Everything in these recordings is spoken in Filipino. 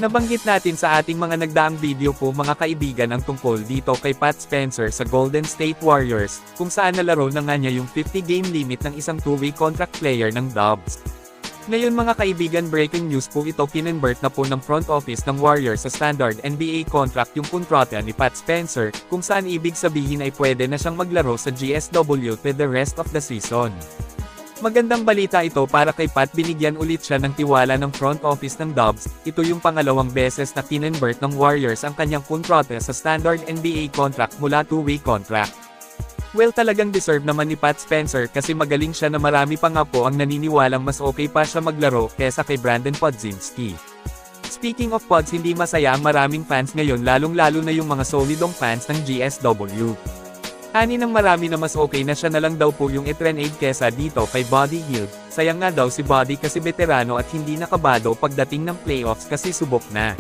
Nabanggit natin sa ating mga nagdaang video po mga kaibigan ang tungkol dito kay Pat Spencer sa Golden State Warriors, kung saan nalaro na nga niya yung 50-game limit ng isang two-way contract player ng Dubs. Ngayon mga kaibigan, breaking news po ito, kinonvert na po ng front office ng Warriors sa standard NBA contract yung kontrata ni Pat Spencer, kung saan ibig sabihin ay pwede na siyang maglaro sa GSW for the rest of the season. Magandang balita ito para kay Pat, binigyan ulit siya ng tiwala ng front office ng Dubs. Ito yung pangalawang beses na kinonvert ng Warriors ang kanyang kontrata sa standard NBA contract mula two-way contract. Well, talagang deserve naman ni Pat Spencer kasi magaling siya na marami pa nga po ang naniniwalang mas okay pa siya maglaro kesa kay Brandon Podzinski. Speaking of Pods, hindi masaya ang maraming fans ngayon, lalong-lalo na yung mga solidong fans ng GSW. Ani ng marami na mas okay na siya na lang daw po yung i-trade kesa dito kay Buddy Hield. Sayang nga daw si Buddy kasi veterano at hindi nakabado pagdating ng playoffs kasi subok na.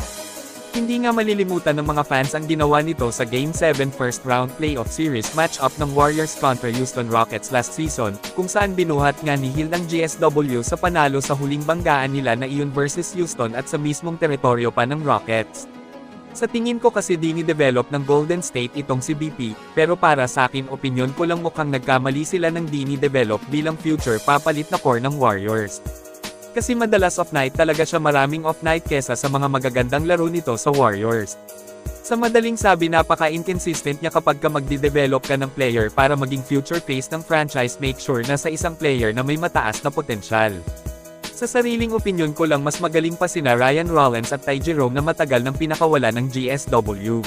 Hindi nga malilimutan ng mga fans ang ginawa nito sa Game 7 first round playoff series match-up ng Warriors kontra Houston Rockets last season, kung saan binuhat nga ni Hield ang GSW sa panalo sa huling banggaan nila na iyon versus Houston at sa mismong teritoryo pa ng Rockets. Sa tingin ko kasi dini-develop ng Golden State itong si BP, pero para sa akin, opinyon ko lang, mukhang nagkamali sila ng dini-develop bilang future papalit na core ng Warriors. Kasi madalas off-night talaga siya, maraming off-night kesa sa mga magagandang laro nito sa Warriors. Sa madaling sabi, napaka-inconsistent niya kapag ka magdi-develop ka ng player para maging future face ng franchise. Make sure na sa isang player na may mataas na potensyal. Sa sariling opinyon ko lang, mas magaling pa sina Ryan Rollins at Ty Jerome na matagal nang pinakawala ng GSW.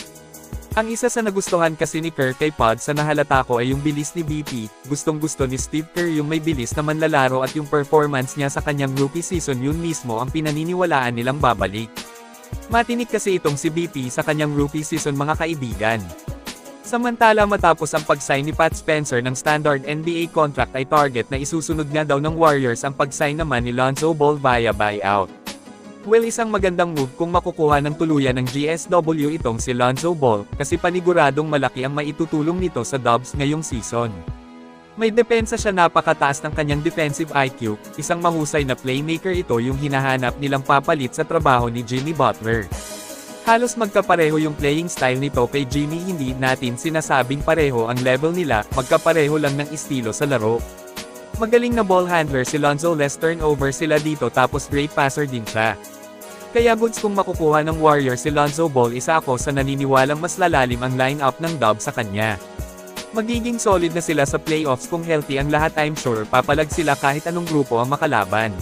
Ang isa sa nagustuhan kasi ni Kerr kay Pod sa nahalata ko ay yung bilis ni BP, gustong-gusto ni Steve Kerr yung may bilis na manlalaro at yung performance niya sa kanyang rookie season, yun mismo ang pinaniniwalaan nilang babalik. Matinik kasi itong si BP sa kanyang rookie season mga kaibigan. Samantala, matapos ang pag-sign ni Pat Spencer ng standard NBA contract ay target na isusunod nga daw ng Warriors ang pag-sign naman ni Lonzo Ball via buyout. Well, isang magandang move kung makukuha ng tuluyan ng GSW itong si Lonzo Ball, kasi paniguradong malaki ang maitutulong nito sa Dubs ngayong season. May depensa siya, napakataas ng kanyang defensive IQ, isang mahusay na playmaker ito yung hinahanap nilang papalit sa trabaho ni Jimmy Butler. Halos magkapareho yung playing style nito kay Jimmy, hindi natin sinasabing pareho ang level nila, magkapareho lang ng estilo sa laro. Magaling na ball handler si Lonzo, less turnover sila dito, tapos great passer din siya. Kaya goods kung makukuha ng Warriors si Lonzo Ball, isa ako sa naniniwalang mas lalalim ang lineup ng Dubs sa kanya. Magiging solid na sila sa playoffs kung healthy ang lahat, I'm sure papalag sila kahit anong grupo ang makalaban.